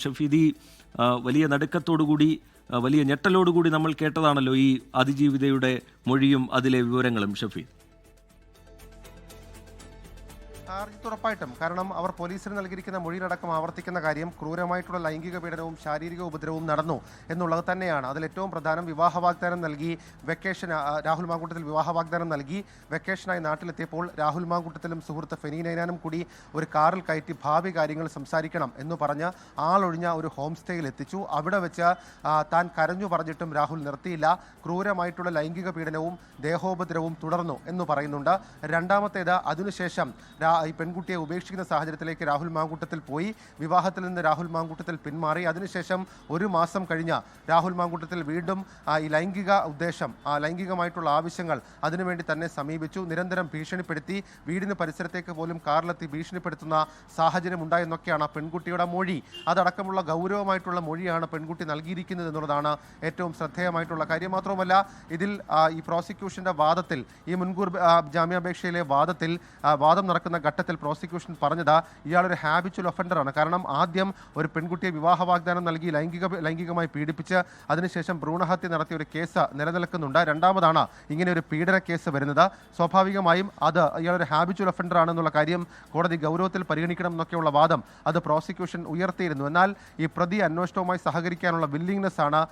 ഷഫീദി വലിയ നടുക്കത്തോടുകൂടി വലിയ ഞെട്ടലോടുകൂടി നമ്മൾ കേട്ടതാണല്ലോ ഈ അതിജീവിതയുടെ മൊഴിയും അതിലെ വിവരങ്ങളും. ഷഫീദ്, ഉറപ്പായിട്ടും, കാരണം അവർ പോലീസിന് നൽകിയിരിക്കുന്ന മൊഴിയിലടക്കം ആവർത്തിക്കുന്ന കാര്യം ക്രൂരമായിട്ടുള്ള ലൈംഗിക പീഡനവും ശാരീരിക ഉപദ്രവവും നടന്നു എന്നുള്ളത് തന്നെയാണ്. അതിൽ ഏറ്റവും പ്രധാനം വിവാഹ വാഗ്ദാനം നൽകി രാഹുൽ മാങ്കൂട്ടത്തിൽ വിവാഹ വാഗ്ദാനം നൽകി വെക്കേഷനായി നാട്ടിലെത്തിയപ്പോൾ രാഹുൽ മാങ്കൂട്ടത്തിലും സുഹൃത്ത് ഫെനി നൈനാനും കൂടി ഒരു കാറിൽ കയറ്റി ഭാവി കാര്യങ്ങൾ സംസാരിക്കണം എന്ന് പറഞ്ഞ് ആളൊഴിഞ്ഞ ഒരു ഹോം സ്റ്റേയിൽ എത്തിച്ചു. അവിടെ വെച്ച് താൻ കരഞ്ഞു പറഞ്ഞിട്ടും രാഹുൽ നിർത്തിയില്ല. ക്രൂരമായിട്ടുള്ള ലൈംഗിക പീഡനവും ദേഹോപദ്രവവും തുടർന്നു എന്ന് പറയുന്നുണ്ട്. രണ്ടാമത്തേത്, അതിനുശേഷം ഈ പെൺകുട്ടിയെ ഉപേക്ഷിക്കുന്ന സാഹചര്യത്തിലേക്ക് രാഹുൽ മാങ്കൂട്ടത്തിൽ പോയി. വിവാഹത്തിൽ നിന്ന് രാഹുൽ മാങ്കൂട്ടത്തിൽ പിന്മാറി. അതിനുശേഷം ഒരു മാസം കഴിഞ്ഞ രാഹുൽ മാങ്കൂട്ടത്തിൽ വീണ്ടും ഈ ലൈംഗിക ഉദ്ദേശം, ലൈംഗികമായിട്ടുള്ള ആവശ്യങ്ങൾ അതിനുവേണ്ടി തന്നെ സമീപിച്ചു. നിരന്തരം ഭീഷണിപ്പെടുത്തി. വീടിന് പരിസരത്തേക്ക് പോലും കാറിലെത്തി ഭീഷണിപ്പെടുത്തുന്ന സാഹചര്യം ഉണ്ടായെന്നൊക്കെയാണ് ആ പെൺകുട്ടിയുടെ മൊഴി. അതടക്കമുള്ള ഗൗരവമായിട്ടുള്ള മൊഴിയാണ് പെൺകുട്ടി നൽകിയിരിക്കുന്നത് എന്നുള്ളതാണ് ഏറ്റവും ശ്രദ്ധേയമായിട്ടുള്ള കാര്യം. മാത്രവുമല്ല, ഇതിൽ ഈ പ്രോസിക്യൂഷന്റെ വാദത്തിൽ, ഈ മുൻകൂർ ജാമ്യാപേക്ഷയിലെ വാദം നടക്കുന്ന ഘട്ടത്തിൽ പ്രോസിക്യൂഷൻ പറഞ്ഞത് ഇയാളൊരു ഹാബിച്വൽ ഒഫൻഡറാണ്. കാരണം ആദ്യം ഒരു പെൺകുട്ടിയെ വിവാഹ വാഗ്ദാനം നൽകി ലൈംഗികമായി പീഡിപ്പിച്ച് അതിനുശേഷം ഭ്രൂണഹത്യ നടത്തിയ ഒരു കേസ് നിലനിൽക്കുന്നുണ്ട്. രണ്ടാമതാണ് ഇങ്ങനെ ഒരു പീഡന കേസ് വരുന്നത്. സ്വാഭാവികമായും അത് ഇയാളൊരു ഹാബിച്വൽ ഒഫൻഡറാണെന്നുള്ള കാര്യം കോടതി ഗൗരവത്തിൽ പരിഗണിക്കണം എന്നൊക്കെയുള്ള വാദം അത് പ്രോസിക്യൂഷൻ ഉയർത്തിയിരുന്നു. എന്നാൽ ഈ പ്രതി അന്വേഷണവുമായി സഹകരിക്കാനുള്ള വില്ലിങ്നെസ് ആണ്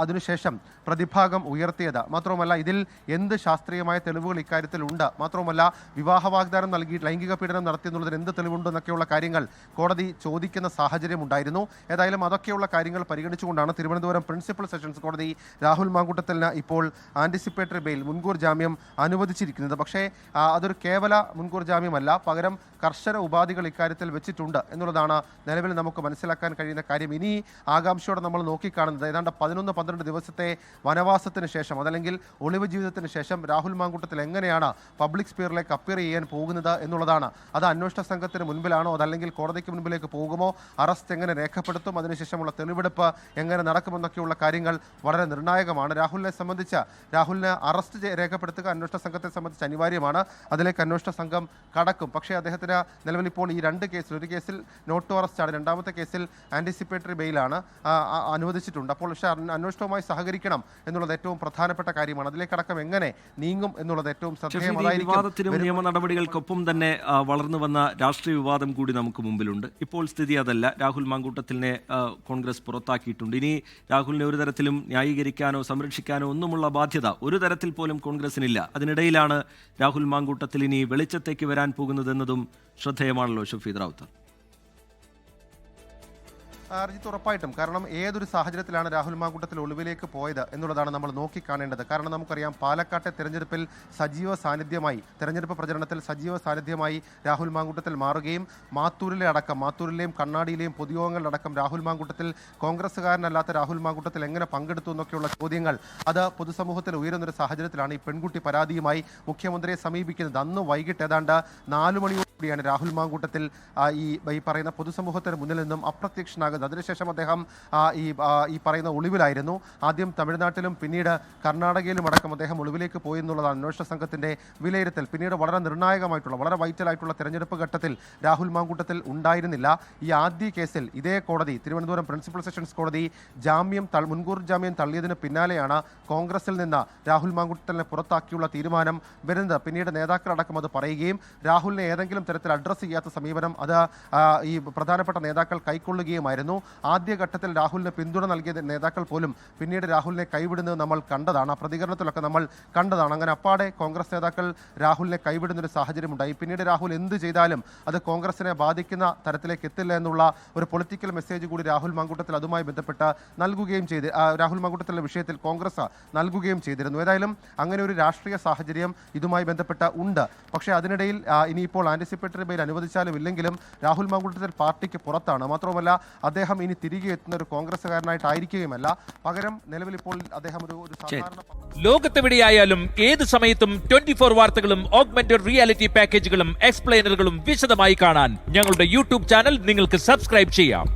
അതിനുശേഷം പ്രതിഭാഗം ഉയർത്തിയത്. മാത്രവുമല്ല, ഇതിൽ എന്ത് ശാസ്ത്രീയമായ തെളിവുകൾ ഇക്കാര്യത്തിൽ ഉണ്ട്, മാത്രവുമല്ല വിവാഹ വാഗ്ദാനം നൽകി ലൈംഗിക പീഡനം നടത്തിയെന്നുള്ളതിന് എന്ത് തെളിവുണ്ടെന്നൊക്കെയുള്ള കാര്യങ്ങൾ കോടതി ചോദിക്കുന്ന സാഹചര്യം ഉണ്ടായിരുന്നു. ഏതായാലും അതൊക്കെയുള്ള കാര്യങ്ങൾ പരിഗണിച്ചുകൊണ്ടാണ് തിരുവനന്തപുരം പ്രിൻസിപ്പൽ സെഷൻസ് കോടതി രാഹുൽ മാങ്കൂട്ടത്തിന് ഇപ്പോൾ ആന്റിസിപ്പേറ്ററി ബെയിൽ, മുൻകൂർ ജാമ്യം അനുവദിച്ചിരിക്കുന്നത്. പക്ഷേ അതൊരു കേവല മുൻകൂർ ജാമ്യമല്ല, പകരം കർശന ഉപാധികൾ ഇക്കാര്യത്തിൽ വെച്ചിട്ടുണ്ട് എന്നുള്ളതാണ് നിലവിൽ നമുക്ക് മനസ്സിലാക്കാൻ കഴിയുന്ന കാര്യം. ഇനി ആകാംക്ഷയോടെ നമ്മൾ നോക്കിക്കാണുന്നത് ഏതാണ്ട് 11-12 ദിവസത്തെ വനവാസത്തിന് ശേഷം, അതല്ലെങ്കിൽ ഒളിവ് ജീവിതത്തിന് ശേഷം രാഹുൽ മാങ്കൂട്ടത്തിൽ എങ്ങനെയാണ് പബ്ലിക് സ്പിയറിലേക്ക് അപ്പിയർ ചെയ്യാൻ പോകുന്നത് എന്നുള്ളതാണ്. അത് അന്വേഷണ സംഘത്തിന് മുൻപിലാണോ, അതല്ലെങ്കിൽ കോടതിക്ക് മുൻപിലേക്ക് പോകുമോ, അറസ്റ്റ് എങ്ങനെ രേഖപ്പെടുത്തും, അതിനുശേഷമുള്ള തെളിവെടുപ്പ് എങ്ങനെ നടക്കുമെന്നൊക്കെയുള്ള കാര്യങ്ങൾ വളരെ നിർണായകമാണ്. രാഹുലിനെ സംബന്ധിച്ച് രാഹുലിനെ അറസ്റ്റ് രേഖപ്പെടുത്തുക അന്വേഷണ സംഘത്തെ സംബന്ധിച്ച് അനിവാര്യമാണ്. അതിലേക്ക് അന്വേഷണ സംഘം കടക്കും. പക്ഷേ അദ്ദേഹത്തിന് നിലവിൽ ഇപ്പോൾ ഈ രണ്ട് കേസിൽ, ഒരു കേസിൽ നോട്ട് ടു അറസ്റ്റ് ആണ്, രണ്ടാമത്തെ കേസിൽ ആന്റിസിപ്പേറ്ററി ബെയിലാണ് അനുവദിച്ചിട്ടുണ്ട്. അപ്പോൾ പക്ഷേ അന്വേഷണവുമായി സഹകരിക്കണം എന്നുള്ളത് ഏറ്റവും പ്രധാനപ്പെട്ട കാര്യമാണ്. അതിലേക്കടക്കം എങ്ങനെ നീങ്ങും എന്നുള്ളത് ഏറ്റവും ശ്രദ്ധേയമായിരിക്കും. നിയമ നടപടികൾക്കൊപ്പം തന്നെ വളർന്നു വന്ന രാഷ്ട്രീയ വിവാദം കൂടി നമുക്ക് മുമ്പിലുണ്ട്. ഇപ്പോൾ സ്ഥിതി അതല്ല. രാഹുൽ മാങ്കൂട്ടത്തിനെ കോൺഗ്രസ് പുറത്താക്കിയിട്ടുണ്ട്. ഇനി രാഹുലിനെ ഒരു തരത്തിലും ന്യായീകരിക്കാനോ സംരക്ഷിക്കാനോ ഒന്നുമുള്ള ബാധ്യത ഒരു തരത്തിൽ പോലും കോൺഗ്രസിനില്ല. അതിനിടയിലാണ് രാഹുൽ മാങ്കൂട്ടത്തിൽ ഇനി വെളിച്ചത്തേക്ക് വരാൻ പോകുന്നതെന്നതും ശ്രദ്ധേയമാണല്ലോ ഷഫീദ് റാവുത്തർ. ഉറപ്പായിട്ടും, കാരണം ഏതൊരു സാഹചര്യത്തിലാണ് രാഹുൽ മാങ്കൂട്ടത്തിൽ ഒളിവിലേക്ക് പോയത് എന്നുള്ളതാണ് നമ്മൾ നോക്കിക്കാണേണ്ടത്. കാരണം നമുക്കറിയാം, പാലക്കാട്ടെ തെരഞ്ഞെടുപ്പിൽ തെരഞ്ഞെടുപ്പ് പ്രചരണത്തിൽ സജീവ സാന്നിധ്യമായി രാഹുൽ മാങ്കൂട്ടത്തിൽ മാറുകയും മാത്തൂരിലെയും കണ്ണാടിയിലെയും പൊതുയോഗങ്ങളിലടക്കം രാഹുൽ മാങ്കൂട്ടത്തിൽ കോൺഗ്രസ്സുകാരനല്ലാത്ത രാഹുൽ മാങ്കൂട്ടത്തിൽ എങ്ങനെ പങ്കെടുത്തു എന്നൊക്കെയുള്ള ചോദ്യങ്ങൾ അത് പൊതുസമൂഹത്തിൽ ഉയരുന്നൊരു സാഹചര്യത്തിലാണ് ഈ പെൺകുട്ടി പരാതിയുമായി മുഖ്യമന്ത്രിയെ സമീപിക്കുന്നത്. അന്ന് വൈകിട്ട് ഏതാണ്ട് 4 മണിയോടുകൂടിയാണ് രാഹുൽ മാങ്കൂട്ടത്തിൽ ഈ പറയുന്ന പൊതുസമൂഹത്തിന് മുന്നിൽ നിന്നും അപ്രത്യക്ഷനാകുന്നത്. അതിനുശേഷം അദ്ദേഹം ഈ പറയുന്ന ഒളിവിലായിരുന്നു. ആദ്യം തമിഴ്നാട്ടിലും പിന്നീട് കർണാടകയിലും അടക്കം അദ്ദേഹം ഒളിവിലേക്ക് പോയി എന്നുള്ളതാണ് അന്വേഷണ സംഘത്തിന്റെ വിലയിരുത്തൽ. പിന്നീട് വളരെ നിർണായകമായിട്ടുള്ള, വളരെ വൈറ്റലായിട്ടുള്ള തെരഞ്ഞെടുപ്പ് ഘട്ടത്തിൽ രാഹുൽ മാങ്കൂട്ടത്തിൽ ഉണ്ടായിരുന്നില്ല. ഈ ആദ്യ കേസിൽ ഇതേ കോടതി, തിരുവനന്തപുരം പ്രിൻസിപ്പൽ സെഷൻസ് കോടതി മുൻകൂർ ജാമ്യം തള്ളിയതിന് പിന്നാലെയാണ് കോൺഗ്രസിൽ നിന്ന് രാഹുൽ മാങ്കൂട്ടത്തിനെ പുറത്താക്കിയുള്ള തീരുമാനം വരുന്നത്. പിന്നീട് നേതാക്കളടക്കം അത് പറയുകയും രാഹുലിനെ ഏതെങ്കിലും തരത്തിൽ അഡ്രസ്സ് ചെയ്യാത്ത സമീപനം അത് ഈ പ്രധാനപ്പെട്ട നേതാക്കൾ കൈക്കൊള്ളുകയുമായിരുന്നു. ആദ്യഘട്ടത്തിൽ രാഹുലിന് പിന്തുണ നൽകിയ നേതാക്കൾ പോലും പിന്നീട് രാഹുലിനെ കൈവിടുന്നത് നമ്മൾ കണ്ടതാണ്. ആ പ്രതികരണത്തിലൊക്കെ നമ്മൾ കണ്ടതാണ്. അങ്ങനെ അപ്പാടെ കോൺഗ്രസ് നേതാക്കൾ രാഹുലിനെ കൈവിടുന്നൊരു സാഹചര്യമുണ്ടായി. പിന്നീട് രാഹുൽ എന്ത് ചെയ്താലും അത് കോൺഗ്രസിനെ ബാധിക്കുന്ന തരത്തിലേക്ക് എത്തില്ല എന്നുള്ള ഒരു പൊളിറ്റിക്കൽ മെസ്സേജ് കൂടി രാഹുൽ മാങ്കൂട്ടത്തിൽ അതുമായി ബന്ധപ്പെട്ട് നൽകുകയും രാഹുൽ മാങ്കൂട്ടത്തിൻ്റെ വിഷയത്തിൽ കോൺഗ്രസ് നൽകുകയും ചെയ്തിരുന്നു. ഏതായാലും അങ്ങനെ ഒരു രാഷ്ട്രീയ സാഹചര്യം ഇതുമായി ബന്ധപ്പെട്ട് ഉണ്ട്. പക്ഷേ അതിനിടയിൽ ഇനിയിപ്പോൾ ആന്റിസിപ്പേറ്ററി ബെയിൽ അനുവദിച്ചാലും ഇല്ലെങ്കിലും രാഹുൽ മാങ്കൂട്ടത്തിൽ പാർട്ടിക്ക് പുറത്താണ്. മാത്രവുമല്ല, അദ്ദേഹം ഇനി തിരികെ എത്തുന്ന ഒരു കോൺഗ്രസ്സുകാരനായിട്ടായിരിക്കുകയുമല്ല. പകരം നിലവിൽ ഇപ്പോൾ അദ്ദേഹം ഒരു സാധാരണ ലോകത്തെവിടെയായാലും ഏത് സമയത്തും 24 വാർത്തകളും ഓഗ്മെന്റഡ് റിയാലിറ്റി പാക്കേജുകളും എക്സ്പ്ലെയിനറുകളും വിശദമായി കാണാൻ ഞങ്ങളുടെ യൂട്യൂബ് ചാനൽ നിങ്ങൾക്ക് സബ്സ്ക്രൈബ് ചെയ്യാം.